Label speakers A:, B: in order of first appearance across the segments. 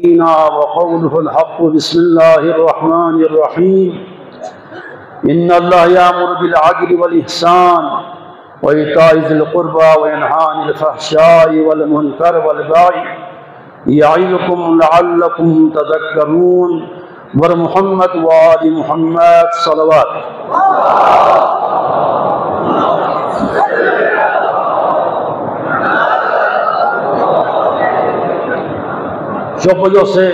A: وقوله الحق بسم الله الرحمن الرحيم إن الله يأمر بالعدل والإحسان وإيتاء ذي القربى وينهى عن الفحشاء والمنكر والبغي يعظكم لعلكم تذكرون ورحمة وآل محمد صلوات جو وجہ سے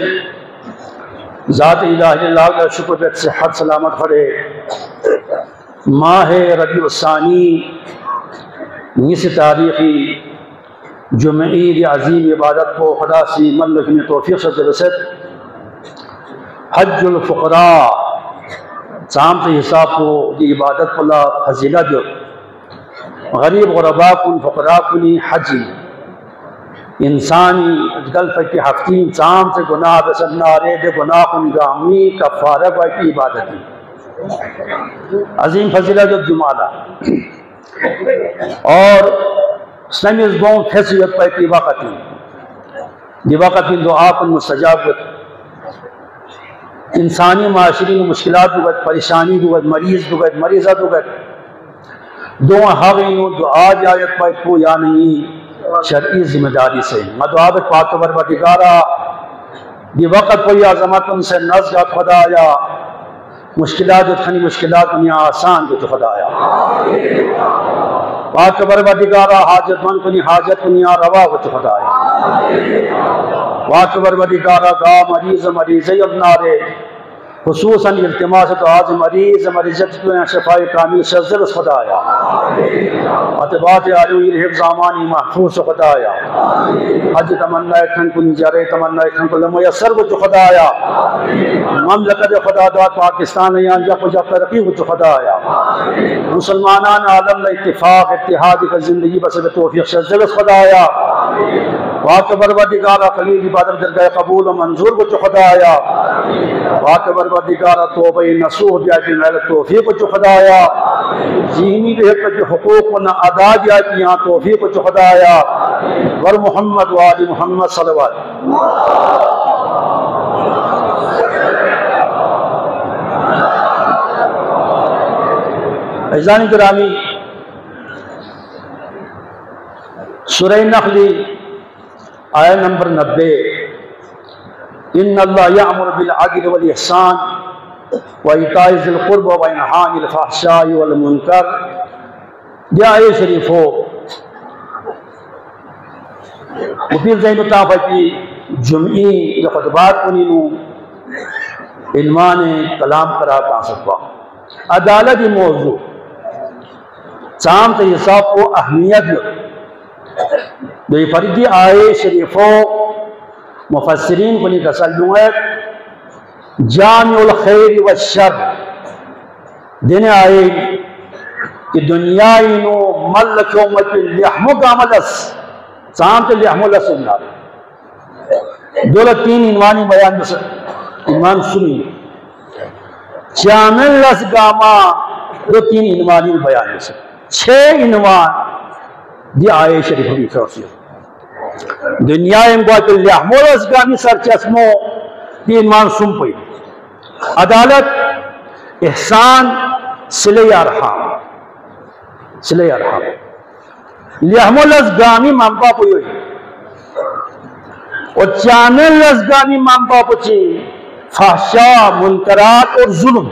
A: ذات الہ اللہ کا شکر بیت صحت سلامت کرے ماہ ربیع الثانی نس تاریخی جمعی عظیم عبادت کو خدا سی ملک نے توفیق سے رسد حج الفقراء سامت حساب کو دی عبادت پلا فضیلت غریب غربا کن فقراء کنی حجی انسانی گل کی ہفتی چام سے گناہ بسن نارے دے گناہ کن گامی کفارہ بائی کی عبادتی عظیم فضیلت جمالہ اور اسلامی ازبون فیصیت پائی کی وقتی دی وقتی دعا کن مستجابت انسانی معاشری مشکلات دوگت پریشانی دوگت مریض دوگت مریضہ دوگت دعا حقینو دعا جایت پائی کو یا نہیں شرعی ذمہ داری سے مدعابت پاک پروردگارا دی وقت کوئی عظمت ان سے نزگت خدایا مشکلات اتخنی مشکلات دنیا آسان جو خدایا پاک پروردگارا حاجت من کنی حاجت دنیا روا جو خدایا پاک پروردگارا گا مریض مریضی ابنارے خصوصاً التماس تو آج مریض مریضت تو شفاء کامل شزر خدایا عطبات آلوی رحب زامانی محفوظ خدایا حج تمنا اکھن کو نجارے تمنا اکھن کو لمیسر کو خدایا مملکت خدا دعا پاکستان یہاں جب جب ترقی کو خدایا مسلمانان عالم اتفاق اتحاد کا زندگی بس توفیق شزر خدایا پاک پروردگارا خلیل عبادت درگاہ قبول و منظور کو خدایا پاک پروردگارا توبہ نصوح جاتی محل توفیق کو خدایا ذہنی بہت جو حقوق و ادا جاتی یہاں توفیق کو خدایا ور محمد و آل محمد صلوات عزیزان گرامی سورہ نحل آیہ نمبر 90 ان اللہ یأمر بالعدل والاحسان وایتاء ذی القربى وینہی عن الفحشاء والمنکر یہ آیہ شریف ہو مفیر زین الطافہ کی جمعی جو خطبات کنینو عنوان کلام کراتا سکوا عدالت موضوع چامت حساب کو اہمیت دو فردی آئے شریفوں مفسرین کو نہیں تسلیم ہے جامع الخیر والشر دن آئے کہ دنیا انو ملک امت لحمو گاملس چامت لحمو لسنار دولت تین عنوانی بیان بسر عنوان سنی جامع لس گاما دو تین عنوانی بیان بسر 6 عنوان دی آئے شریف بھی فرسیو دنیا امبوات اللحمول ازگامی سر چسمو دی عنوان سن پئی عدالت احسان صلح ارحام صلح ارحام لحمول ازگامی منپا پوئی اور چانل ازگامی منپا پوچی فحشاء منکرات اور ظلم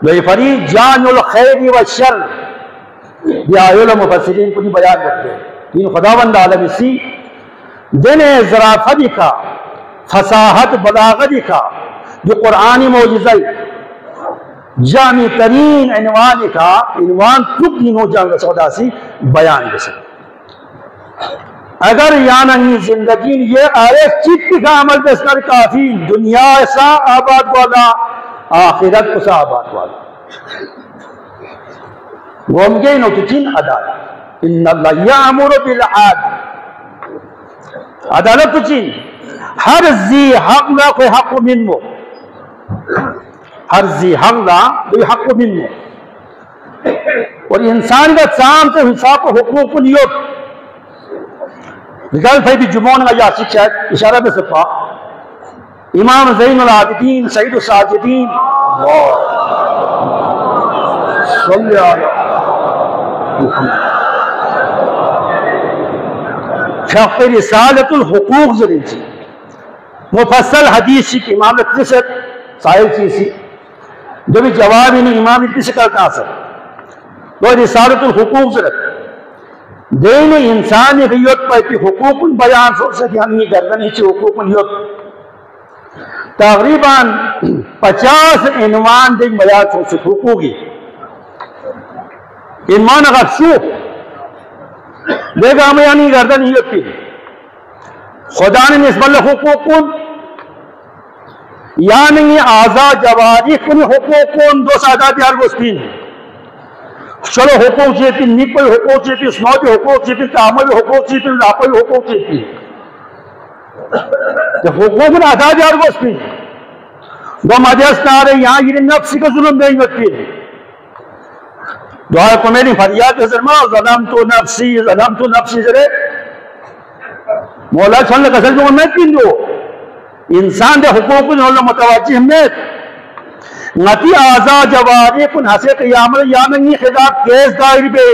A: دوئی فرید جان الخیر والشر یہ آیول مفسرین کو نہیں بیان کرتے تین خداوند عالم اسی دن ظرافت کا فصاحت بلاغت کا جو قرآنی معجزہ جامع ترین عنوان کا عنوان تک دینوں جانگ سودا سی بیان بسے اگر یعنی زندگی یہ آئے چک کا عمل بس کر کافی دنیا ایسا آباد والا آخرت کسا آباد والا ومگے نوتچین عدالت ان اللہ یامر بالعدل عدالت چین ہر ذی حق لا کوئی حق منو ہر ذی حق لا کوئی حق منو اور انسان کا چاند سے حساب حقوق نیت رجال فايد الجمعون يا سيكشات إشارة بسفا إمام زين العابدين سيد الساجدين الله صلى على محمد شرح رسالة الحقوق زرينتي مفصل حدیث کی امام نے سے سائل چیزی جو بھی جواب انہیں امام اتنی سے کرتا سر وہ رسالت الحقوق سے رکھتا دین انسان غیوت پر حقوق بیان سو سے دھیانی گردن ہی چی حقوق یوت تقریباً 50 عنوان دیں بیان سو سے حقوقی عنوان اگر شو دیکھا ہمیں یعنی گردن ہی یوت کی خدا نے نسبت حقوق یعنی آزاد جواری کن حقوق دو سادہ دیار گوستین شلو حقوق چیتی نیپل حقوق چیتی سنوبی حقوق چیتی تعامل حقوق چیتی لاپل حقوق چیتی حقوق آزاد دیار گوستین دو مدیس نارے یہاں یہ نفسی کا ظلم دیں گتی دعا کو میری فریاد حضر ماں ظلمتو نفسی ذرے مولا چھوڑنے قصر جو امید پین دو انسان دے حقوق اللہ متوجہ ہمیت نتی آزاد جواری کن حسے قیامل یامنی خداب کیس دائر بے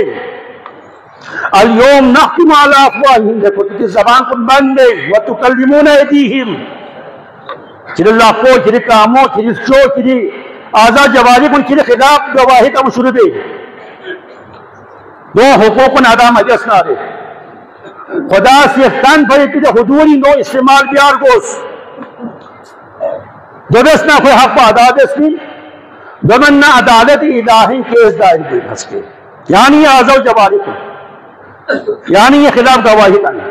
A: اليوم نختم علی افواہم دیکھو تیتی زبان کن بندے وتکلمون ایدیہم چلی اللہ کو چلی کامو چلی شو چلی آزاد جواری کن چلی خداب گواہی کا مشروع بے دو حقوق ادا مجلس نارے خدا سیختان پر پیدا حضوری نو استعمال بیار گوش دوستنا کوئی حق پا عدالت کی دومننا عدالت الہی کیس دائر بھی بھس کے یعنی یہ آزو جواری کو یعنی یہ خلاف گواہی کرنا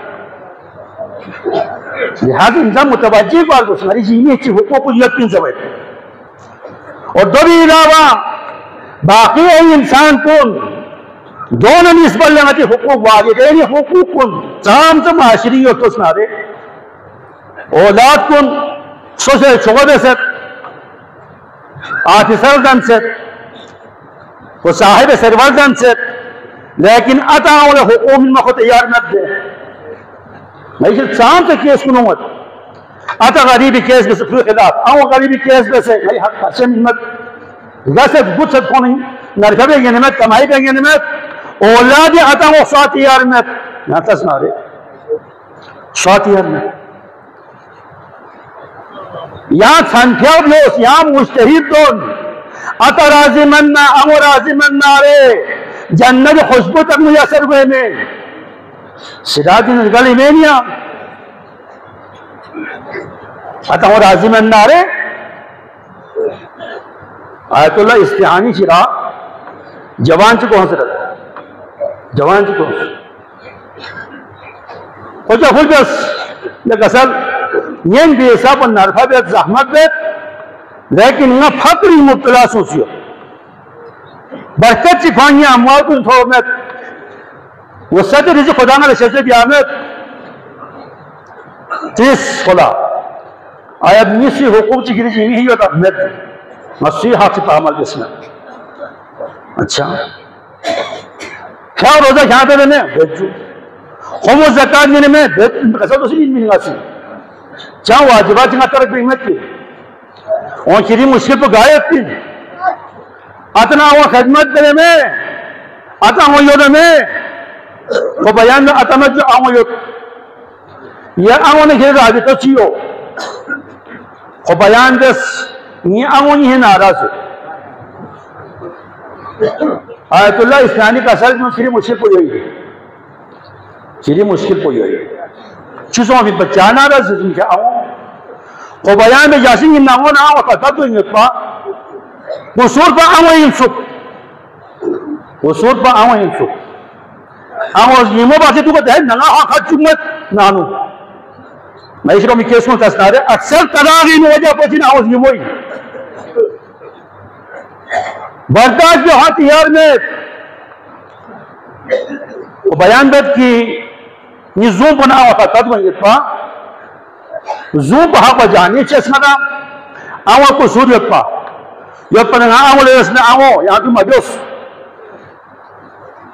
A: لہذا انسان متوجہ بار گوش ہماری جیمی اچھی حقوق یقین سوائے اور دو بھی علاوہ باقی ہے انسان کن دونوں نسبت لنگتی حقوق والدین حقوق کن تمام سے معاشری اور تو سنارے اولاد کن سوشل شغل ست آفیسر دن ست و صاحب سرور دن ست لیکن اتا اولا حقوق میں خود تیار نت دے نہیں تمام سے کیس کنوں مت اتا غریبی کیس بس فری خلاف او غریبی کیس بس نہیں حق خرچے نمت غصب گت ست کونی نرکبے گے نمت کمائی بے گے نمت اولاد اتا وہ ساتھ یار نت یہاں تسنارے ساتھ یار نت یہاں سنٹھیاب لوس یہاں مجتہید دون اتا راضی مننا امو راضی مننا رے جنت خوشبو تک میسر ہوئے میں سراج گلی میں نیا اتا وہ راضی مننا رے آیت اللہ استحانی شرا جوان چکو حضرت جوان چکو خوچا خوچس لیک اصل ین بیسا پر نرفہ بیت زحمت بیت لیکن انہا فقری مبتلا سوچیو برکت چکھانیاں اموال کو انتوامت وسط رضی خدا نہ رشد بیامت تیس خدا آیت نیسی حقوق چکی رجی ہی ہوتا احمد مسیح حق سپا عمل بسم اچھا کیا روزہ کیا پہ میں بیجو خم و زکاة میں میں قصد اسی بھی ملنگا سی چاہاں واجبات چاہاں ترک بھی احمد کی وہاں چیری مشکل پہ غائب تھی اتنا وہ خدمت دے میں اتا وہ یود میں وہ بیان میں اتمت جو آنو یود یہ آنو نے کھر رابطہ چیو وہ بیان دس یہ آنو نہیں ہے ناراض آیت اللہ اسلانی کا اصل میں چیری مشکل پہ ہوئی چیری مشکل پہ ہوئی چیزوں میں بچانا رہا زدن کیا آنو وہ بیان میں جاسیں گے نامو نا آنو قطب دو انگتوا وصول پا آنو انسک وصول پا آنو انسک آنو نیمو باتی تو کہتے ہیں نگا حق چکمت نانو میں اس کو میں کیس میں تسنا رہے اکثر تلاغی میں وجہ پچھن آنو نیموئی برداشت جو ہاتھ یار میں وہ بیان بیت کی یہ زوم پنا آنو قطب دو انگتوا زوم پا حق جانی چسنا دا آنو کو سوریت پا یاد پناہ آنو لے رسنے آنو یہاں کی مجلس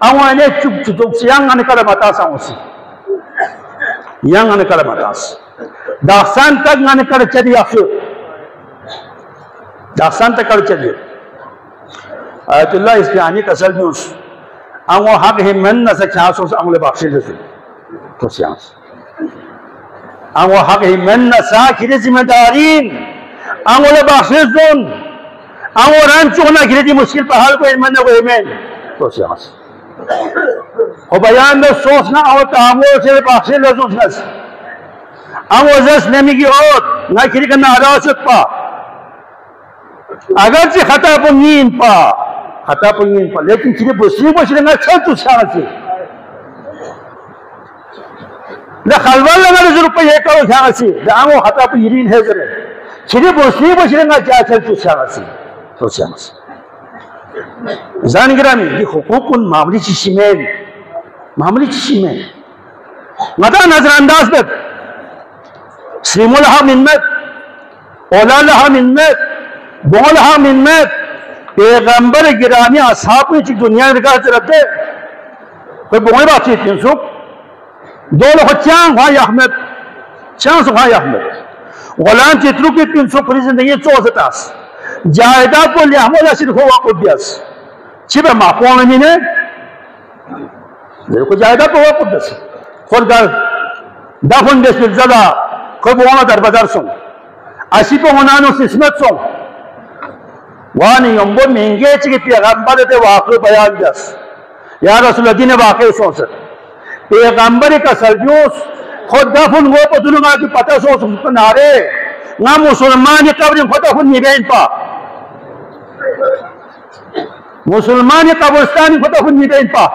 A: آنو اینے چک سیانگ آنے کر متا سا ہوسی yang ane kala matas daksan tak ane kala jadi afsur daksan tak kala jadi Ayatullah Istiani kasal news ango hak himmen na sa chasos ang lebaksil desu to sians ango hak himmen na sa kire zimmadarin ango lebaksil zon ango rancho na kire di muskil pahal ko himmen na ko himmen to sians ho bayan do sosna aw taamo se lebaksil zon nas ango zas nemi ki ot na kire ka narazat pa agar si khata pungin pa خطا پنگین پا لیکن چیزیں بسری بسری نگا چھل تو شاگسی لخلوال لگا رضا روپا یہ کرو شاگسی لآنگو خطا پنگیرین ہے ذرے چیزیں بسری بسری نگا جا چھل تو شاگسی تو شاگسی زان گرامی یہ حقوق ان معاملی چیزی میں مدہ نظر انداز بد سلیم لها منت اولا لها منت بون لها منت پیغمبر گرامی اصحاب نے چک دنیا میں رکھا رہتے کوئی بہت بات چیز تین سوک دو لوگ چانگ بھائی احمد چانگ سو بھائی احمد غلام چترو کی تین سوک پری زندگی چوز تاس جائداد کو لیحمد اسید ہوا کو بیاس چی بے ماپون میں نے کو جائداد کو ہوا کو بیاس خود گر دفن بیس پر زدہ کوئی بہانا در بازار سن اسی پہ ہنانو سسمت سن وانی یمبو مہنگے چکی پیغمبر تے واقع بیان جس یا رسول اللہ دین واقع سوسر پیغمبر کا سلجوس خود دفن وہ پتلوں گا کی پتہ سوس نارے نا مسلمان قبر خود دفن نبین پا مسلمان قبرستان خود دفن نبین پا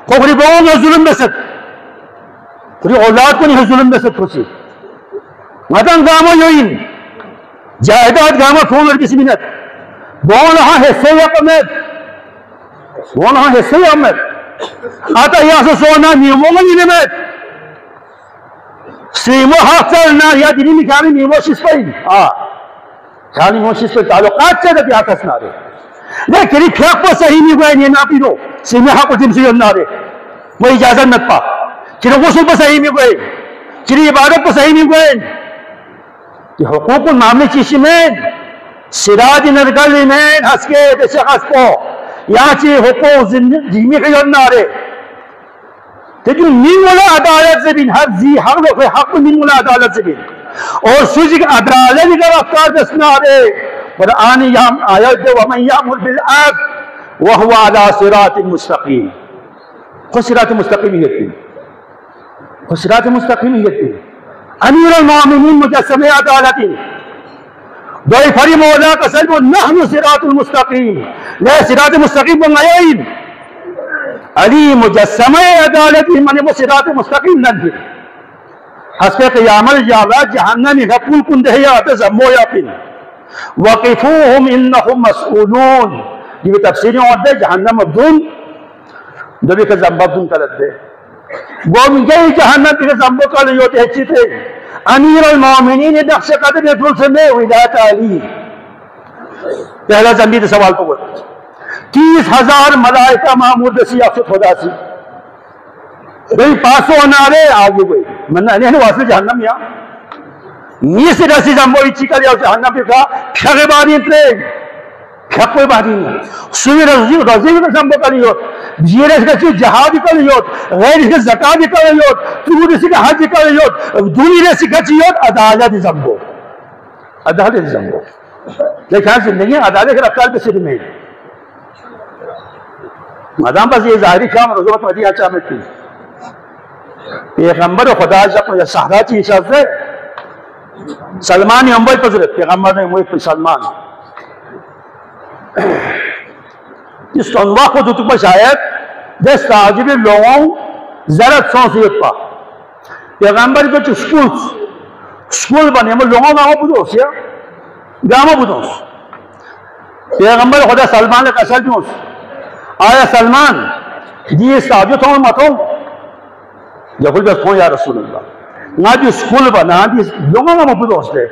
A: خوری بہوں گا ظلم بسد خوری اولاد کو نہیں ظلم بسد خوشی مدن گامو یوین جائداد گامو کھولر کسی منت بولها حصے احمد بولها حصے احمد آتا یاسو سونا نیمو گا نیمت سیمو حاصل نا یا دینی مکانی نیمو شسپین کانی نیمو شسپین تعلقات سے دبی آتاس نارے لیکن پھیق پا صحیح نہیں گوئے نینا پیرو سیمی حق و تمسی نارے وہ اجازت نت پا چرا غسل پا صحیح نہیں گوئے چرا عبادت پا صحیح نہیں گوئے یہ حقوق معاملے چیشی میں سراج نرگلی میں ہس کے دیشے خاص کو یہاں چی حقوق زمین کے جنہ رہے لیکن نین والا عدالت زبین ہر زی حق لوگ حق نین والا عدالت زبین اور سوچی کہ عدالت کا رفتار دسنا رہے قرآن آیت دے وَمَنْ يَعْمُلْ بِالْعَدْلِ وَهُوَ عَلَى صِرَاطٍ مُسْتَقِيمٍ خود صراط مستقیم ہی کہتی خود صراط مستقیم ہی کہتی امیر المومنین مجسم عدالتی دوئی فری مولا کا سلم نحن صراط المستقیم لے صراط مستقیم بنگایئین علی مجسم عدالتی من وہ صراط مستقیم ننجر حسب قیام الجاوات جہنمی غپول کندہیات زمو یاپن وقفوهم انہم مسئولون یہ تفسیریں اور دے جہنم ابدون دوی کا زمبدون کلت دے گومگئی جہنم کے زمبو کلیوت ہچی تھے امیر المومنین نقش قدر نتول سمیں ولایت علی پہلا زمین سوال کو بول 30,000 ملائکہ معمور دسی افسد خدا سی بھئی پاسو انارے آگے گئی منہ انہیں واسل جہنم یا نیسی رسی زمبوی چکا لیا جہنم پہ کہا پھیغ باری انترے پھیغ کوئی باری نہیں سوی رضی میں زمبو کا لیوت جیر اس کا چیز جہاد کا لیوت غیر اس کا زکاة کا لیوت تور اس کا حج کا لیوت دونی رسی کا چیوت عدالت زمبو عدالت زمبو لیکن زندگی عدالت کے رفتار پہ صرف میں مدام بس یہ ظاہری کام رضوت مدینہ چامت تھی پیغمبر خدا جب یہ صحرا چی شخص ہے سلمان امبوی پذرت پیغمبر نے امبوی پر سلمان اس تنوہ کو تو تک شاید دس تعجب لوگوں زرد سونسیت پا پیغمبر کو چو سکول بنے ہم لوگوں گاہوں بدوس یا گاہوں بدوس پیغمبر خدا سلمان نے قصد جوس آیا سلمان جی اس تعجب تھوں متوں جب بس کھوں یا رسول اللہ نا جو سکول بنا دی لوگوں گاہوں بدوس دے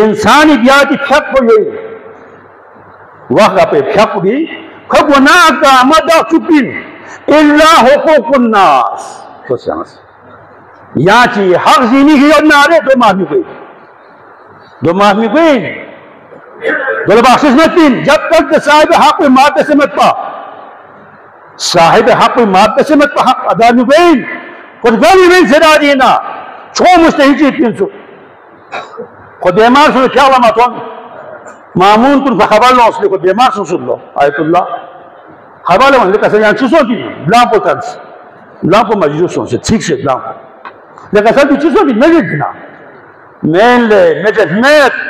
A: انسانی بیاتی پھیق کو یہی وقت پہ پھیق بھی خب وناک مدى چپین اللہ حقوق الناس تو سیانس یا چی حق زینی کی یاد نارے دو ماہ میں کوئی دول بخشش مت پین جب تک صاحب حق پہ مات سے مت پا صاحب حق پہ مات سے مت پا حق ادا میں کوئی خود گولی میں سدا دینا چھو مستحی چیز پین سو خود بیمار سو کیا ہوا ماتون معمون کن خبر لو اس لئے خود بیمار سن لو آیت اللہ خبر لو لیکن سر یہاں چیزوں کی بلان کو تنس بلان کو مجلوس سن سے ٹھیک سے بلان کو لیکن سر چیزوں کی مجد گنا مین لے مجد میت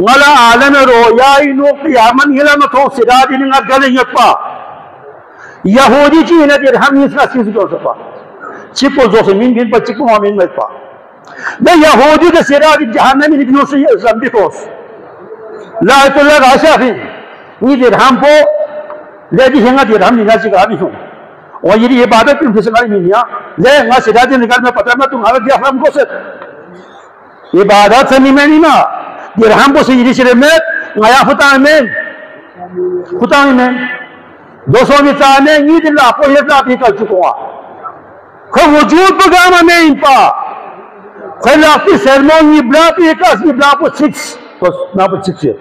A: نلا عالم رویائی نو قیامن علمتو سرادی نگا گلیں یپا یہودی چیئے دیر ہم اس کا سیز جو سپا چپو زو سے مین بین پا چپو آمین میں پا دے یہودی کے سرادی جہنمی نکنو سے زنبی کوس لائت اللہ غاشا فی نی دیر ہم کو لے دی ہنگا دیر ہم نگا چکا بھی سن اور یہ عبادت پہ انفیسے گاڑی مینیا لے ہنگا سرادی نگا میں پتہ میں تم حالت دیا فرم کو ست عبادت سے نہیں نا درہم کو سجدی شرمت نیا فتامین 200 میں عید اللہ کو اللہ بھی کر چکا خو وجود پگاما میں ان پا خو لاپی سرمون یہ بلا پی کاس یہ بلا پو 6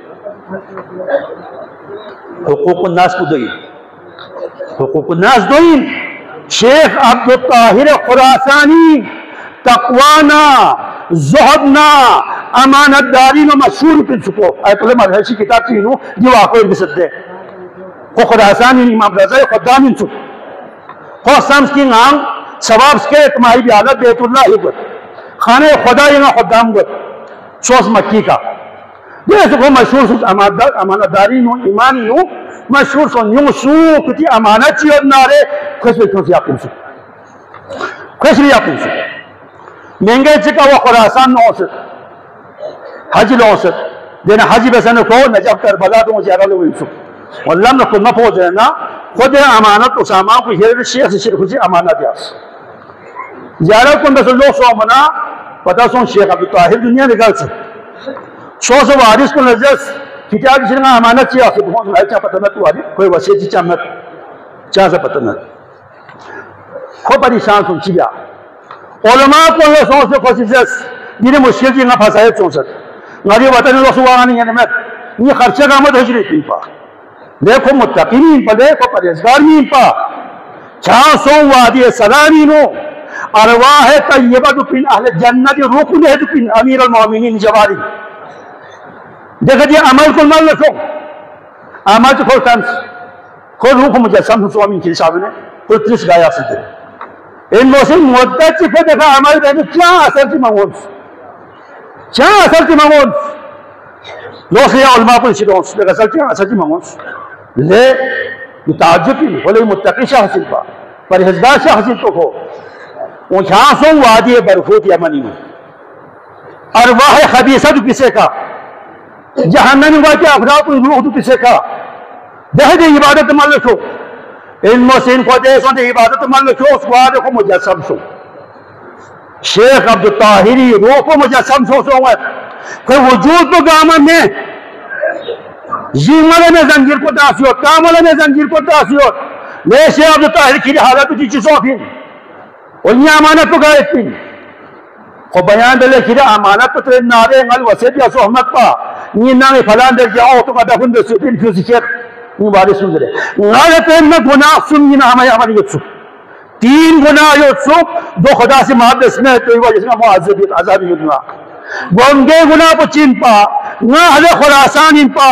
A: حقوق الناس کو دوئی حقوق الناس دوئی شیخ عبدالطاہر خراسانی تقوانا زہدنا امانت داری میں مشہور پن سکو آیت اللہ مرحشی کتاب چینو جو آخوئی بسد دے خو خراسانی امام رضای خدامین سکو خو سامس کی نام سواب سکے تمہاری بیادت بیت اللہ ہی گت خانہ خدا یہاں خدام گت چوس مکی کا جیسے کو مشہور سکو امانت داری نو ایمانی نو مشہور سکو نیو سو کتی امانت چیئر نارے خوش بھی کیوں سی آپ سکو خوش بھی آپ سکو مہنگے چکا وہ خراسان نو سکو حج لو سکو دینا حجی بسنو کو نجب کربلا دوں زیادہ لو سکو واللہ نے کل نفو دینا خود امانت اسامہ کو ہیر شیخ سے شرک سے امانت یاس زیادہ کن بس اللہ سو منا پتا سون شیخ عبدالطاہر دنیا نکل سے سو وارث کو نجس کتاب شرکا امانت چاہ سے بہت لائے چاہ پتہ نت وارث کوئی وسیع چاہ مت چاہ سے پتہ نت خوب پریشان سن چی بیا علماء کو اللہ سون سے خوشیزس دینے مشکل جی نہ پھاسائے چون سک ناری وطن اللہ سوانا نہیں ہے نمت یہ خرچہ کا آمد حجری پین پا دیکھو متقین پا دیکھو پریزگار مین پا 400 وادی سلامینو ارواح طیبہ دو پین اہل جنت روکو لے دو پین امیر المومنین جواری دیکھا جی عمل کل مل لکھو عمل تو کھول تنس کھول روکو مجسم سوامین کی صاحب نے کھول 30 گایا سکتے ان موسیقی مدت چکے دیکھا عمل رہنے کیا اثر کی مانگونس کیا اثر کی مانگونس لوگ سے علماء کو اسی دونس لیکن اثر کی مانگونس لے یہ تعجب کی بولے متقی شاہ حاصل پا پرہزگار شاہ حاصل تو کھو وہ 400 وادی برفوت یمنی میں ارواح خبیثہ دو کسے کا جہنمی واقعی افراد کو روح دو کسے کا دہ دے عبادت ملک ہو ان موسین کو دے سو دے عبادت ملک ہو اس وعدے کو مجسم سو شیخ عبدالطاہری روح کو مجسم سو کہ وجود تو گاما میں جیمالے میں زنجیر کو تاثیوت کامالے میں زنجیر کو تاثیوت لے شیخ عبدالطاہر کی حالت کی چیزوں پھین اور یہ امانت کو گائے پھین خو بیان دلے کی امانت پر ترین نارے انگل وسیط یا سحمت پا یہ نامی فلان در جاؤ تو قدر ہندر سیدین کیوں سکر یہ بارے سن دلے نارے تین میں گناہ سن یہ نامی عمل یتسو 3 گناہ یتسو 2 خدا سے محبت میں تو یہ وجہ سے معذبیت عذابی یدنا گونگے گناہ کو چین پا نہ اہل خراسان ان پا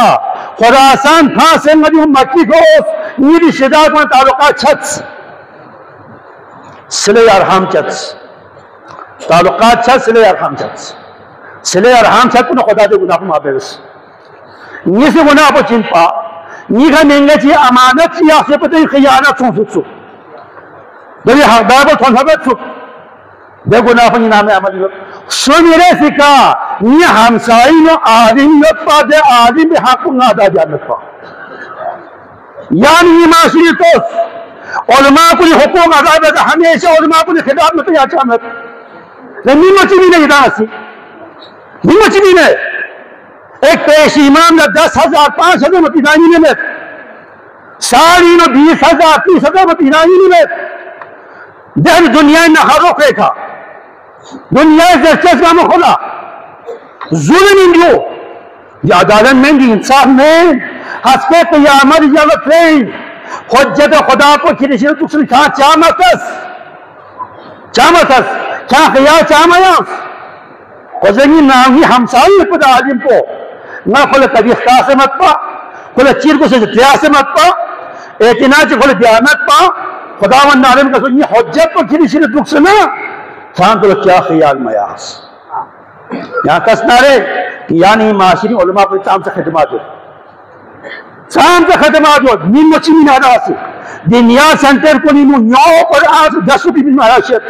A: خراسان تھا سے مدی ہم مکی گوس یہ رشتہ کو تعلقات چھتس صلح ارحام چھتس تعلقات چھتس صلح ارحام چھتس صلح ارحام چھت کو خدا دے گناہ کو محبت یہ سے گناہ کو چین پا یہ کا مہنگے چی امانت چی آخر پتہ خیانت سن سکسو دلی حقدار کو تھون حبت سک دے گناہ پر نام عمل یوت سو میرے سکا یہ ہمسائی نو آدم یوت پا دے آدم بھی حق نادا جانت پا یعنی یہ معاشری توس علماء کو یہ حقوق عذاب ہے ہمیشہ علماء کو یہ خداب میں تو یا چامت لیکن مچی بھی نہیں دانسی مچی بھی نہیں ایک پیش امام نے 10,000 5,000 متیدانی میں سالی نو 20,000 30,000 متیدانی میں دہر دنیا نہ ہرو کے کھا دنیا زرچس کا مخلا ظلم انجو یا عدالت میں دی انصاف میں حسب قیامت اجابت رہی حجت خدا کو کھرشی تکسل کھا چامتس کھا خیا چامایاس وزنی نامی ہمسائی پدا عالم کو نہ کھولے کبھی اختیار سے مت پا کھولے چیر کو سے اتیار سے مت پا اعتناع سے کھولے دیانت پا خداوند عالم کا سنی حجت کو کھرشی تکسل کھان تو کیا خیال میاس یہاں کس نارے یعنی معاشری علماء کو اتام سے خدمات ہو سام سے خدمات ہو نیم مچی من آراسی دنیا سنٹر کو نیمو نیو پر آس 10 روپی من معاشت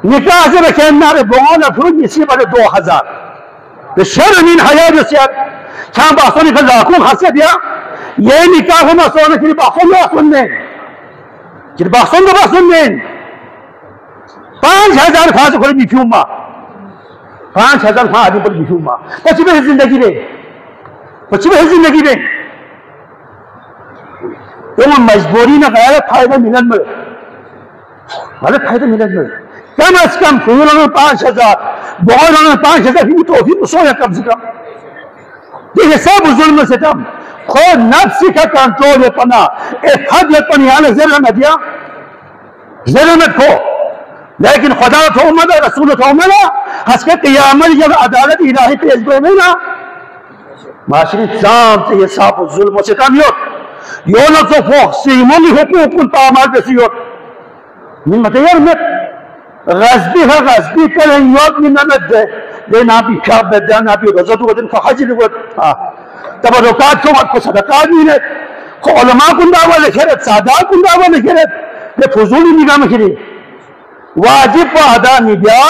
A: نکاح سے بکھین نارے بغون افرود اسی بڑے 2000 شر من حیاء جسیت چھان باسو نکل لاکھوں خاصے دیا یہ نکاح ہم اسوانا کلی باسو نو سننے کلی باسو نو سننے 5000 خواہ سے کھولے بیفیوں ماں 5000 خواہ آدمی پر بیفیوں ماں پچی بے زندگی بے تو وہ مجبوری نہ غیرت فائدہ ملن مل غلط فائدہ ملن مل کم از کم فیول انہوں 5000 بہت انہوں 5000 کی توفیق سویا کم سے کم دیکھیں سب ظلم سے کم خود نفسی کا کنٹرول ہے پنا ایک حد ہے پنی آنے ظلمت یا ظلمت کو لیکن خدا تو امد رسول تو امد حس کے قیامت جب عدالت الہی پیش گئے میں نا معاشری نظام سے یہ صاحب ظلم و ستم یوت یونت و فحسیمون حقوق الطعامات بسی یوت من متیرمت غزبی کریں یوت من نمت دے دے نابی پیاب بدے نابی رضت و دن فحجر و تبرکات کو صدقات مینت خو علماء کن دعوی لکھرت سادات کن دعوی لکھرت دے فضولی نگاہ مکھری واجب و ادا نبیا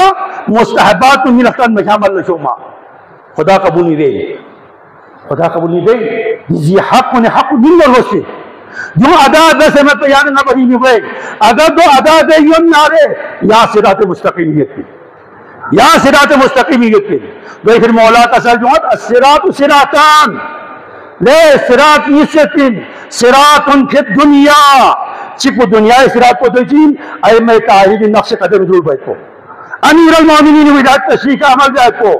A: مستحبات من اختان مشامل نشوما خدا قبول نہیں دے خدا قبول نہیں دے جی حق نے حق دن نروسی جو ادا دے سے میں پیان نہ بری نہیں ہوئے اگر تو ادا دے یون نارے یا صراط مستقیمیت کی یا صراط مستقیمیت کی تو پھر مولا کا سر جو ہے الصراط صراطان لے صراط یستن صراط فی الدنیا چپ دنیا صراط کو دوچین ائمہ تاہید نقش قدر رجوع بیت کو امیر المومنین ولایت تشریح کا عمل بیت کو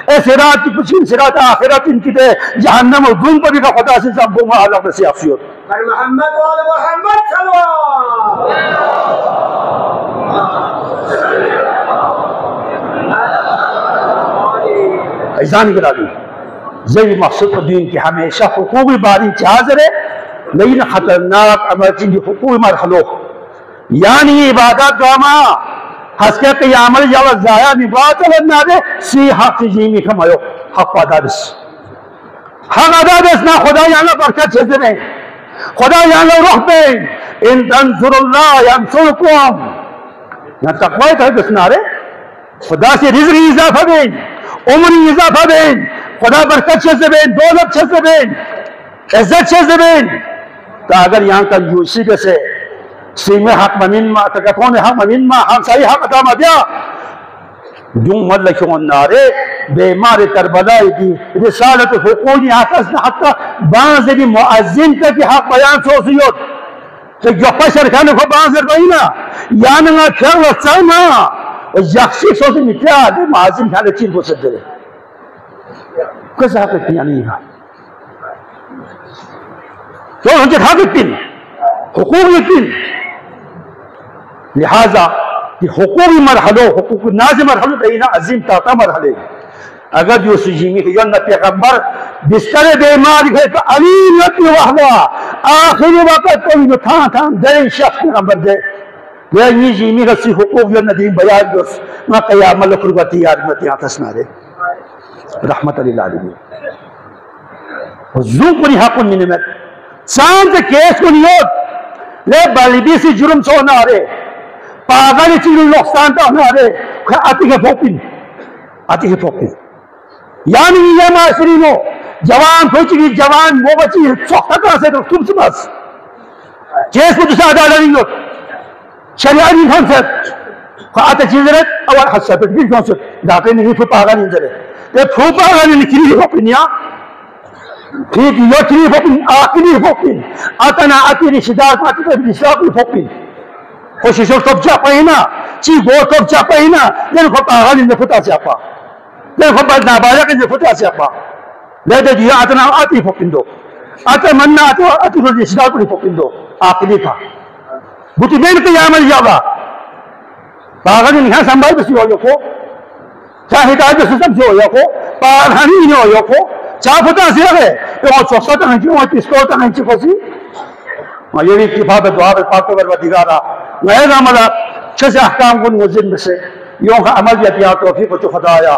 A: اے صراط کی کچھ صراط آخرت ان کی دے جہنم اور دن پر بھی کا خدا سے زنبوں میں آلہ بسی افسیت
B: محمد و آل محمد صلوات
A: ایزانی کرا دی یہی مقصد دین کی ہمیشہ حقوقی باری حاضر ہے لیکن خطرناک امرجنسی حقوقی مرحلوں یعنی عبادت گاما حس کے قیامت جاوت ضائع نبات لدنا دے سی حق جیمی کھمائیو حق ادا بس حق ادا بس نا خدا یعنی برکت چھتے میں خدا یعنی روح پہ ان تنظر اللہ ینصرکم یعنی تقوی تھا بس نارے خدا سے رزقی اضافہ بین عمری اضافہ بین خدا برکت چھتے بین دولت چھتے بین عزت چھتے بین تا اگر یہاں کنجوسی کے سے سیمے حق ممین ما تکتون حق ممین ما ہمسائی حق اتاما دیا جو مدلکون نارے بیمار کربلائی دی رسالت حقوقی حقص حقا بانز بھی معزن کا کی حق بیان سوسیوت تو جو پشر کھانے کو بانز رکھوئینا یعنی نا کھر وچائنا یخشی سوسی نتیا دے معزن کھانے چین کو صدرے کس حق اتنی نہیں ہے تو ہنچہ حق اتنی حقوق اتنی لہذا کہ حقوقی مرحلوں حقوق ناز مرحلوں دینا عظیم تاتا مرحلے اگر جو سجیمی کہ یون پیغمبر بستر بیمار گئے تو علیم یکی وحوہ آخری وقت کوئی جو تھان دین شخص پیغمبر دے یہ جیمی کہ سی حقوق یون ندیم بیان جوس ما قیام لکربتی آرمتی آتسنا دے رحمت للعالمین حضور کو نہیں حق من نمت سان سے کیس کو نہیں ہوت لے بالیبی سی جرم سو نہ رہے پاگل چیز نقصان تا نہ رہے آتی ہے پھوپی یعنی یہ معاشرین ہو جوان پھوچی جوان وہ بچی سوکھتا کہاں سے تم سے بس کیس کو دوسرا عدالہ نہیں ہوت شریعہ نہیں کھونسد آتا چیز رہت اول حسا پیٹ بھی کھونسد داتے نہیں پھو پاگل نہیں جرے پھوپا گل نکلی پھوپی نیا ٹھیک یوچری پھوپی آکلی پھوپی آتنا آتی رشدار پاتی تو رشدار پھوپی خوشیشو top siapa ina ci go top siapa ina dan ko pagal ni futa siapa dan ko bal na bala ni futa siapa la da dia atana ati fokindo atamanna atu ro isda ko fokindo akili ka buti ben ke yamal jaba pagal ni ha sambal besi ho ko cha hidayat se sab jo yo ko parhani ni yo ko cha futa sia ke yo chosa ta ni mo tisko ta ni chikosi یہ بھی اتفاق دعا پاک پروردگارا غیر عمل چھ احکام کو مزن میں سے یوں کا عمل بھی عطا توفیق و خدایا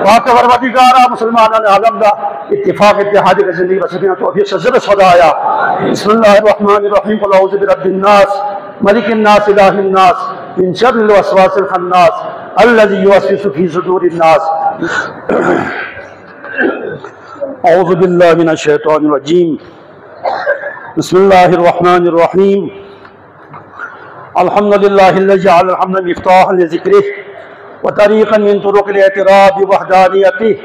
A: پاک پروردگارا مسلمانان عالم دا اتفاق اتحاد کی زندگی بسیار توفیق سے زبر خدایا بسم اللہ الرحمن الرحیم قل اعوذ برب الناس ملک الناس الہ الناس من شر الوسواس الخناس الذي يوسوس في صدور الناس اعوذ باللہ من الشیطان الرجیم بسم الله الرحمن الرحيم الحمد لله الذي جعل الحمد مفتاحا لذكره وطريقا من طرق الاعتراف بوحدانيته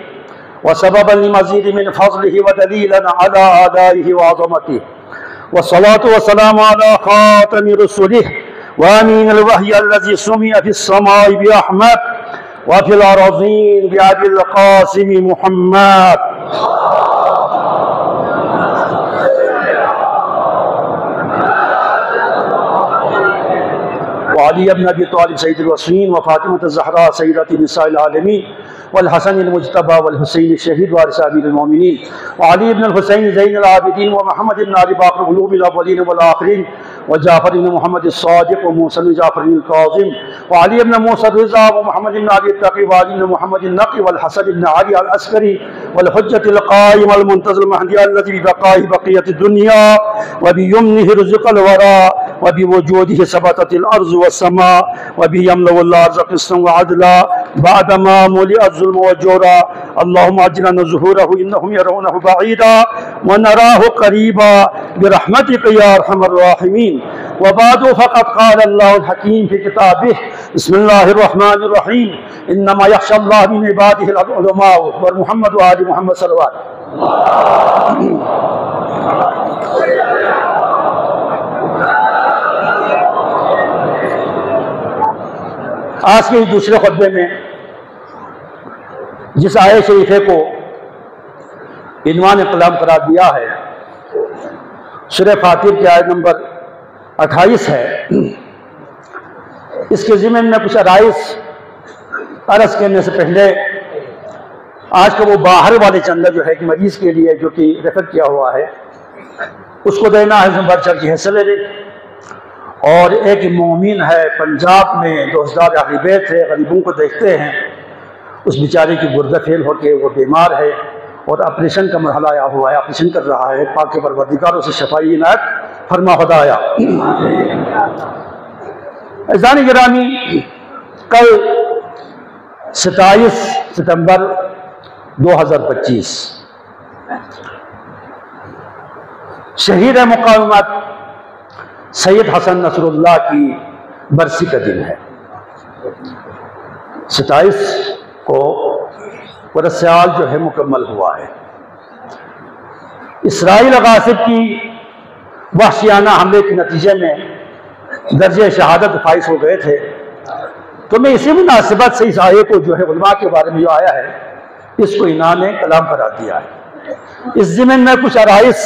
A: وسببا لمزيد من فضله ودليلا على آلائه وعظمته والصلاة والسلام على خاتم رسله وامين الوحي الذي سمي في السماء بأحمد وفي الأراضين بأبي القاسم محمد وعلي بن ابي طالب سيد الوصيين وفاطمه الزهراء سيدة نساء العالمين والحسن المجتبى والحسين الشهيد وارث امير المؤمنين وعلي بن الحسين زين العابدين ومحمد بن ابي بكر قلوب الاولين والاخرين وجعفر بن محمد الصادق وموسى بن جعفر الكاظم وعلي بن موسى الرضا ومحمد بن علي التقي وعلي بن محمد النقي والحسن بن علي العسكري والحجة القائم المنتظر المهدي الذي ببقائه بقية الدنيا وبيمنه رزق الورى وبوجوده ثبتت الارض والسماء وبه يملأ الارض قسطا وعدلا بعدما ملئت الظلم والجورا اللهم اجلنا ظهوره انهم يرونه بعيدا ونراه قريبا برحمتك يا ارحم الراحمين وبعد فقد قال الله الحكيم في كتابه بسم الله الرحمن الرحيم انما يخشى الله من عباده العلماء ومحمد وآل محمد صلى الله عليه وسلم. آج کے دوسرے خطبے میں جس آیت شریفے کو عنوان کلام قرار دیا ہے سورہ فاطر کی آیت نمبر 28 ہے. اس کے ضمن میں کچھ عرائض عرض کرنے سے پہلے آج کا وہ باہر والے چندہ جو ہے کہ مریض کے لیے جو کہ ریفر کیا ہوا ہے اس کو دینا ہے بڑھ چڑھ کے حصہ لے لے. اور ایک مومن ہے پنجاب میں جو حضرات اہل بیت ہے غریبوں کو دیکھتے ہیں اس بیچارے کی گردہ فیل ہو کے وہ بیمار ہے اور آپریشن کا مرحلہ آیا ہوا ہے آپریشن کر رہا ہے پاک پروردگار سے شفائی عنایت فرما خدایا. عزیزان گرامی کل 27 ستمبر 2025 شہید مقاومت سید حسن نصر اللہ کی برسی کا دن ہے. 27 کو ورسال جو ہے مکمل ہوا ہے. اسرائیل غاصب کی وحشیانہ حملے کے نتیجے میں درجہ شہادت فائز ہو گئے تھے تو میں اسی مناسبت سے اس آیے کو جو ہے علماء کے بارے میں جو آیا ہے اس کو عنوان کلام قرار دیا ہے. اس ضمن میں کچھ عرائض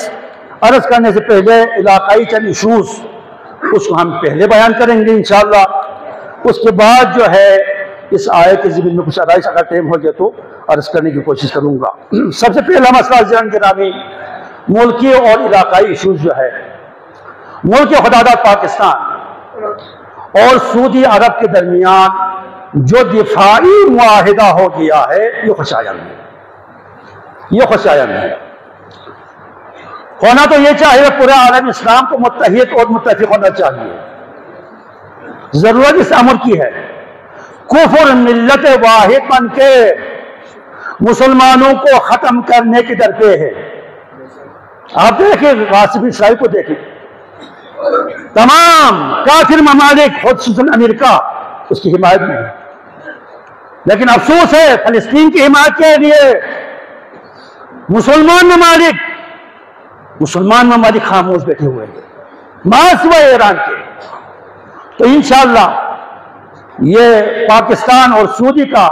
A: عرض کرنے سے پہلے علاقائی چند ایشوز اس کو ہم پہلے بیان کریں گے انشاءاللہ. اس کے بعد جو ہے اس آیت کے ضمن میں کچھ عرائض اگر ٹائم ہو گیا تو عرض کرنے کی کوشش کروں گا. سب سے پہلا مسئلہ عزیزان گرامی ملکی اور علاقائی ایشوز جو ہے ملک خداداد پاکستان اور سعودی عرب کے درمیان جو دفاعی معاہدہ ہو گیا ہے یہ خوشایند ہے. یہ خوشایند ہے. ہونا تو یہ چاہیے پورے عالم اسلام کو متحد اور متفق ہونا چاہیے. ضرورت اس امر کی ہے. کفر ملت واحد بن کے مسلمانوں کو ختم کرنے کی درپے ہے. آپ دیکھیں غاصب اسرائیل کو دیکھیں تمام کافر ممالک خصوصاً امریکہ اس کی حمایت میں ہے. لیکن افسوس ہے فلسطین کی حمایت کے لیے مسلمان ممالک خاموش بیٹھے ہوئے ہیں ماسوائے ایران کے. تو انشاءاللہ یہ پاکستان اور سعودی کا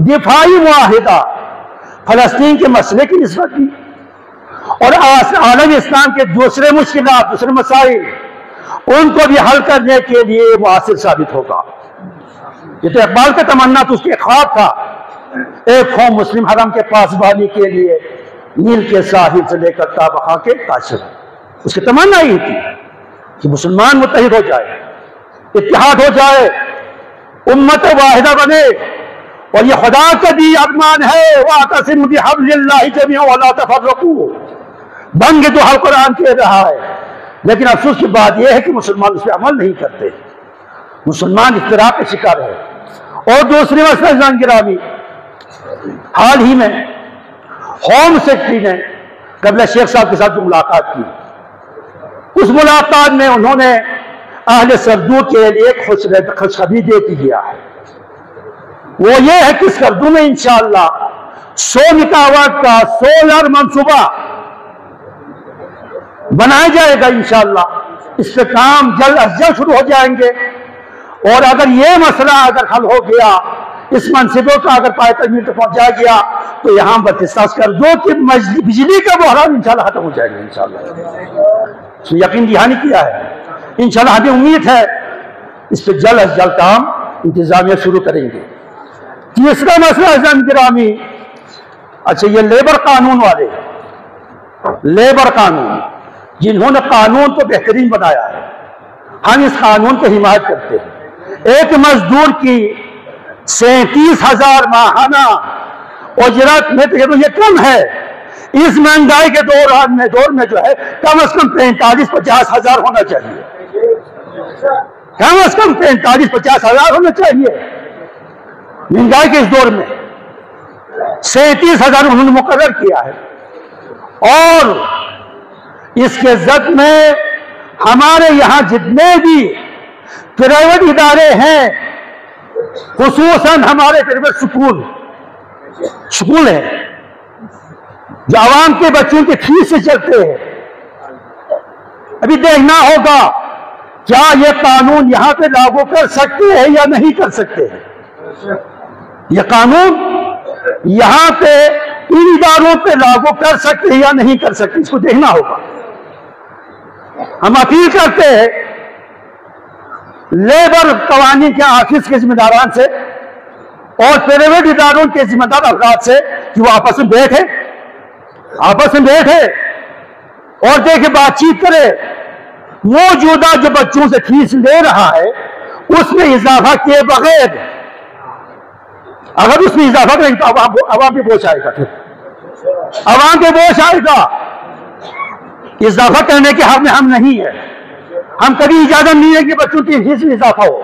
A: دفاعی معاہدہ فلسطین کے مسئلے کی نسبت بھی اور عالم اسلام کے دوسرے مشکلات، دوسرے مسائل، ان کو بھی حل کرنے کے لیے مؤثر ثابت ہوگا۔ یہ تو اقبال کا تمنا تو اس کے خواب تھا، ایک قوم مسلم حرم کے پاسبانی کے لیے نیل کے ساحل سے لے کر تابخا کے کاشف، اس کی تمنا یہی تھی کہ مسلمان متحد ہو جائے، اتحاد ہو جائے، امت واحدہ بنے، اور یہ خدا کا دی ارمان ہے وَاعْتَصِمُوا بِحَبْلِ اللَّهِ جَمِيعًا وَلَا تَفَرَّقُوا، بن کے تو قرآن کہہ رہا ہے، لیکن افسوس کی بات یہ ہے کہ مسلمان اس پہ عمل نہیں کرتے، مسلمان افتراق کا شکار ہے۔ اور دوسری مسئلہ جان گرامی، حال ہی میں ہوم سیکرٹری نے قبل شیخ صاحب کے ساتھ جو ملاقات کی، اس ملاقات میں انہوں نے اہل سردو کے لیے ایک خوشخبری دے دی گیا ہے، وہ یہ ہے کہ سردو میں انشاءاللہ 100 میگاواٹ کا سولر منصوبہ بنایا جائے گا انشاءاللہ، اس پہ کام جلد از جلد شروع ہو جائیں گے، اور اگر یہ مسئلہ اگر حل ہو گیا، اس منصوبے کا اگر پائے تعمیر تک پہنچا گیا تو یہاں بلتستان سردو کی بجلی کا بحران انشاءاللہ ختم ہو جائے گا انشاءاللہ، اس میں یقین دہانی کیا ہے، انشاءاللہ ہمیں امید ہے اس پہ جلد از جلد کام انتظامیہ شروع کریں گے۔ تیسرا مسئلہ عزیزان گرامی، اچھا یہ لیبر قانون والے، لیبر قانون جنہوں نے قانون کو بہترین بنایا ہے، ہم اس قانون کی حمایت کرتے ہیں۔ ایک مزدور کی 37,000 ماہانہ اجرت میں تو یہ کم ہے، اس مہنگائی کے دور میں جو ہے کم از کم 45-50 ہزار ہونا چاہیے، کم از کم 45-50 ہزار ہونا چاہیے مہنگائی کے اس دور میں۔ 37,000 انہوں نے مقرر کیا ہے، اور اس کے ضد میں ہمارے یہاں جتنے بھی پرائیویٹ ادارے ہیں، خصوصاً ہمارے پرائیویٹ سکول ہیں جو عوام کے بچوں کی فیس سے چلتے ہیں، ابھی دیکھنا ہوگا کیا یہ قانون یہاں پہ لاگو کر سکتے ہیں یا نہیں کر سکتے ہیں۔ یہ قانون یہاں پہ ان اداروں پہ لاگو کر سکتے ہیں یا نہیں کر سکتے، اس کو دیکھنا ہوگا۔ ہم اپیل کرتے ہیں لیبر قوانین کے آفس کے ذمہ داران سے اور پرائیویٹ اداروں کے ذمہ دار افراد سے کہ وہ آپس میں بیٹھے اور دیکھے، بات چیت کرے، موجودہ جو بچوں سے فیس لے رہا ہے اس میں اضافہ کیے بغیر، اگر اس میں اضافہ کریں تو عوام پہ بوجھ آئے گا، پھر عوام پہ بوجھ آئے گا۔ اضافہ کرنے کے حق میں ہم نہیں ہے، ہم کبھی اجازت نہیں ہے کہ بچوں کی فیس میں اضافہ ہو،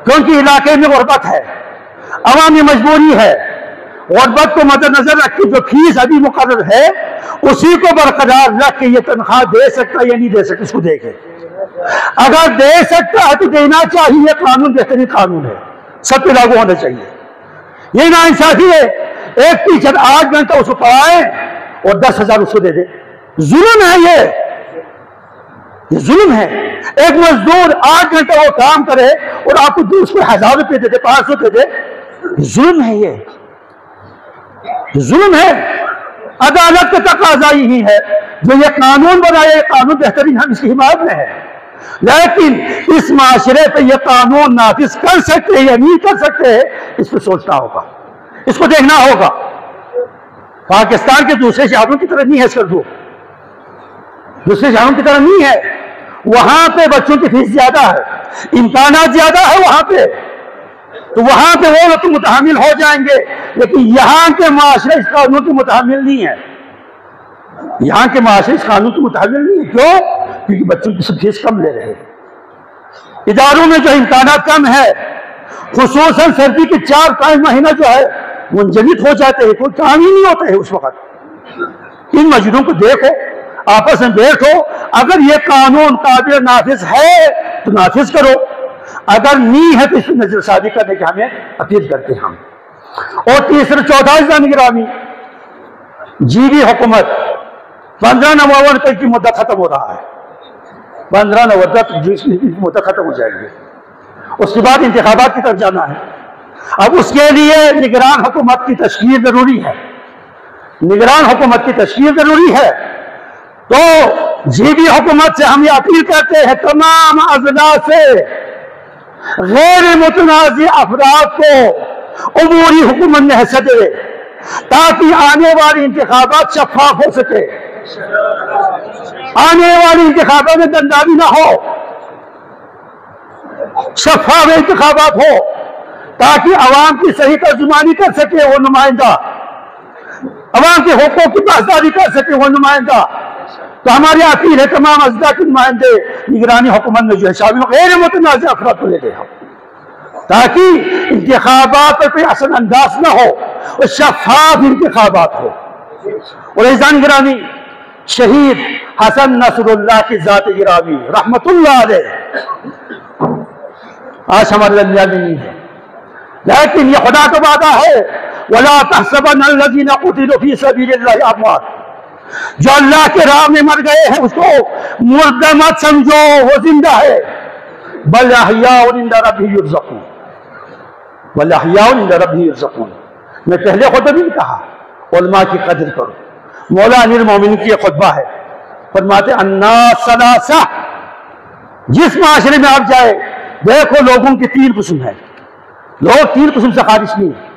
A: کیونکہ علاقے میں غربت ہے، عوامی مجبوری ہے، غربت کو مد نظر رکھ کے جو فیس ابھی مقرر ہے اسی کو برقرار رکھ کے یہ تنخواہ دے سکتا یا نہیں دے سکتا، اس کو دیکھیں، اگر دے سکتا ہے تو دینا چاہیے، یہ قانون بہترین قانون ہے، سب پہ لاگو ہونا چاہیے۔ یہ ناانصافی ہے، ایک ٹیچر 8 گھنٹہ اس کو پڑھائے اور 10,000 اس کو دے دے، ظلم ہے، یہ ظلم ہے۔ ایک مزدور 8 گھنٹہ وہ کام کرے اور آپ کو اس کو 1000 روپے دے دے، 500 روپے دے، ظلم ہے، یہ ظلم ہے۔ عدالت کا تقاضا یہی ہے، جو یہ قانون بنایا، یہ قانون بہترین، ہم اس کی حمایت میں ہے، لیکن اس معاشرے پہ یہ قانون نافذ کر سکتے ہیں یا نہیں کر سکتے ہیں، اس پہ سوچنا ہوگا، اس کو دیکھنا ہوگا۔ پاکستان کے دوسرے شہروں کی طرح نہیں ہے سردو، دوسرے شہروں کی طرح نہیں ہے، وہاں پہ بچوں کی فیس زیادہ ہے، امکانات زیادہ ہے وہاں پہ، تو وہاں پہ وہ لوگ متحمل ہو جائیں گے، لیکن یہاں کے معاشرے اس قانون کے متحمل نہیں ہے، یہاں کے معاشرے اس قانون کے متحمل نہیں ہے۔ کیوں؟ کیونکہ بچوں کی فیس کم لے رہے ہیں، اداروں میں جو امکانات کم ہے، خصوصاً سردی کے 4-5 مہینہ جو ہے منجمد ہو جاتے ہیں، کوئی کام ہی نہیں ہوتا ہے اس وقت۔ ان مزدوروں کو دیکھو، آپس میں بیٹھو، اگر یہ قانون قابل نافذ ہے تو نافذ کرو، اگر نہیں ہے تو اس کی نظر ثانی کرنے کے ہمیں اپیل کرتے ہیں ہم۔ اور تیسرا چوتھا عزیزان گرامی، جی بی حکومت 15 نومبر تک کی مدت ختم ہو رہا ہے، 15 نومبر مدت ختم ہو جائیں گے، اس کے بعد انتخابات کی طرف جانا ہے۔ اب اس کے لیے نگران حکومت کی تشکیل ضروری ہے، نگران حکومت کی تشکیل ضروری ہے۔ تو جی بھی حکومت سے ہم یہ اپیل کرتے ہیں تمام اضلاع سے غیر متنازع افراد کو عبوری حکومت میں حیثیت دے تاکہ آنے والی انتخابات شفاف ہو سکے، آنے والی انتخابات میں دنداری نہ ہو، شفاف انتخابات ہو تاکہ عوام کی صحیح ترجمانی کر سکے وہ نمائندہ، عوام کے حقوق کی پاسداری کر سکے وہ نمائندہ۔ تو ہماری اپیل ہے تمام اضلاع کے نمائندے نگرانی حکومت میں جو ہے شامل غیر متنازع افراد کو لے گئے ہم، تاکہ انتخابات پر کوئی اثر انداز نہ ہو اور شفاف انتخابات ہو۔ اور عزیزان گرامی، شہید حسن نصر اللہ کی ذات گرامی رحمت اللہ علیہ آج ہمارے درمیان میں نہیں ہے، لیکن یہ خدا کا وعدہ ہے وَلَا تَحْسَبَنَّ الَّذِينَ قُتِلُوا فِي سَبِيلِ اللَّهِ أَمْوَاتٌ، جو اللہ کے راہ میں مر گئے ہیں اس کو مردہ مت سمجھو، وہ زندہ ہے، بل احیاء عند ربهم یرزقون، بل احیاء عند ربهم یرزقون۔ میں پہلے خطبہ بھی کہا علماء کی قدر کرو، مولا امیر المومنین کی یہ خطبہ ہے، فرماتے الناس ثلاثہ، جس معاشرے میں آپ جائے دیکھو لوگوں کی 3 قسم ہے، لوگ 3 قسم سے خارج نہیں ہیں،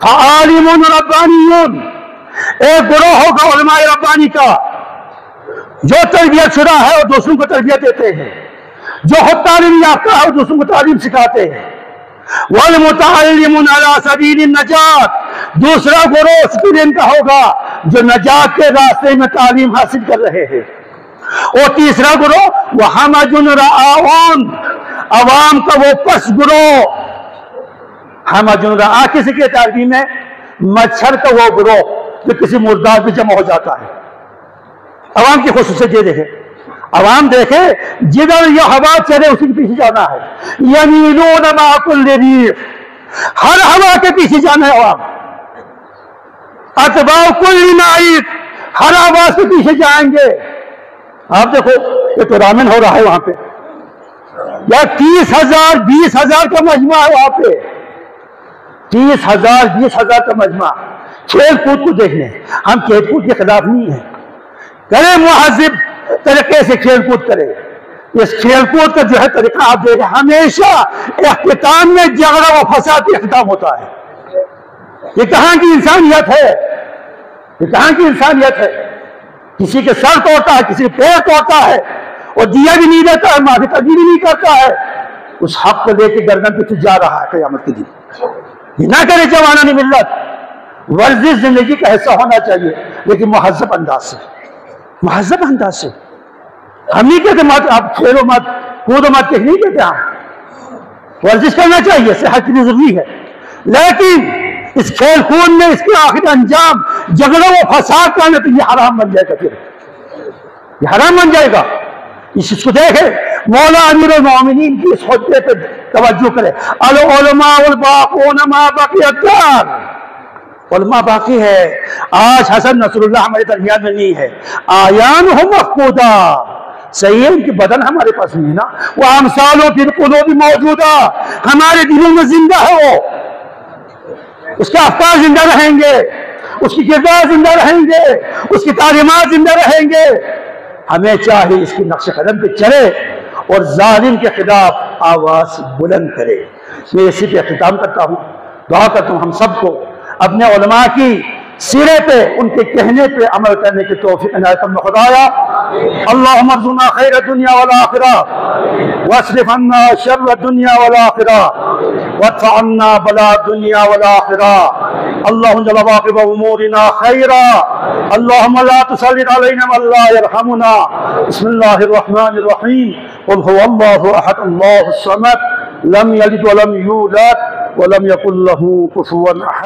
A: فعالم ربانیون، ایک گروہ ہوگا علماء ربانی کا جو تربیت شدہ ہے اور دوسروں کو تربیت دیتے ہیں، جو خود تعلیم یافتہ ہے اور دوسروں کو تعلیم سکھاتے ہیں، والمتعلمون علی سبیل النجات، دوسرا گروہ اسٹوڈنٹ کا ہوگا جو نجات کے راستے میں تعلیم حاصل کر رہے ہیں، اور تیسرا گروہ وحمج رعاون، عوام کا وہ پس گروہ، حمج رعا کسی کے تعلیم میں مچھر کا وہ گروہ جو کسی مردار میں جمع ہو جاتا ہے۔ عوام کی خصوصیت یہ دیکھے، عوام دیکھے جدھر یہ ہوا چلے اسی کے پیچھے جانا ہے، یمیلون مع کل ریح، ہر ہوا کے پیچھے جانا ہے عوام، اتباع کل نائق، ہر آواز کے پیچھے جائیں گے۔ آپ دیکھو یہ تو رامن ہو رہا ہے وہاں پہ، یا 30,000 20,000 کا مجمع ہے وہاں پہ، 30,000 20,000 کا مجمع، کھیل کود کو دیکھنے، ہم کھیل کود کے خلاف نہیں ہیں، کرے مہذب طریقے سے کھیل کود کرے، اس کھیل کود کا جو ہے طریقہ آپ دیکھیں ہمیشہ اختتام میں جھگڑا و فساد کا اختتام ہوتا ہے۔ یہ کہاں کی انسانیت ہے، یہ کہاں کی انسانیت ہے؟ کسی کے سر توڑتا ہے، کسی کے پیر توڑتا ہے اور دیا بھی نہیں دیتا ہے، معافی طلبی بھی نہیں کرتا ہے، اس حق کو لے کے گردن پہ جا رہا ہے قیامت کے دن۔ یہ نہ کرے جوانانی ملت، ورزش زندگی کا حصہ ہونا چاہیے لیکن مہذب انداز سے، مہذب انداز سے۔ ہم نہیں کہتے مت آپ کھیلو مت کودو مت، نہیں کہتے ہم، ورزش کرنا چاہیے، صحت کے لیے ضروری ہے، لیکن اس کھیل کود میں اس کے آخر انجام جھگڑوں و فساد کرنا تو یہ حرام بن جائے گا، پھر یہ حرام بن جائے گا۔ اس کو دیکھے مولا امیر المومنین کی اس خطبے پہ توجہ کرے، العلماء الباقون ما بقی الدار، علماء باقی ہے، آج حسن نصر اللہ ہمارے درمیان میں نہیں ہے، آیانہم مفقودہ، صحیح ہے ان کی بدن ہمارے پاس نہیں ہے نا، وہ امثالوں فی القلوب موجودہ، ہمارے دلوں میں زندہ ہے، وہ اس کے افکار زندہ رہیں گے، اس کی کردار زندہ رہیں گے، اس کی تعلیمات زندہ رہیں گے۔ ہمیں چاہیے اس کی نقش قدم پہ چلے اور ظالم کے خلاف آواز بلند کرے۔ میں اسی پہ اختتام کرتا ہوں، دعا کرتا ہوں ہم سب کو اپنے علماء کی سیرے پہ ان کے کہنے پہ عمل کرنے کی توفیق عنایت فرما خدایا۔ اللہم ارزقنا خیر الدنیا والآخرہ واصرف عنا شر الدنیا والآخرہ وادفع عنا بلاء الدنیا والآخرہ۔ اللہم جل عواقب امورنا خیرا، اللہم لا تسلط علینا من لا یرحمنا۔ بسم اللہ الرحمن الرحیم، قل هو اللہ احد اللہ الصمد، لم یلد ولم یولد ولم یکن له کفوا احد۔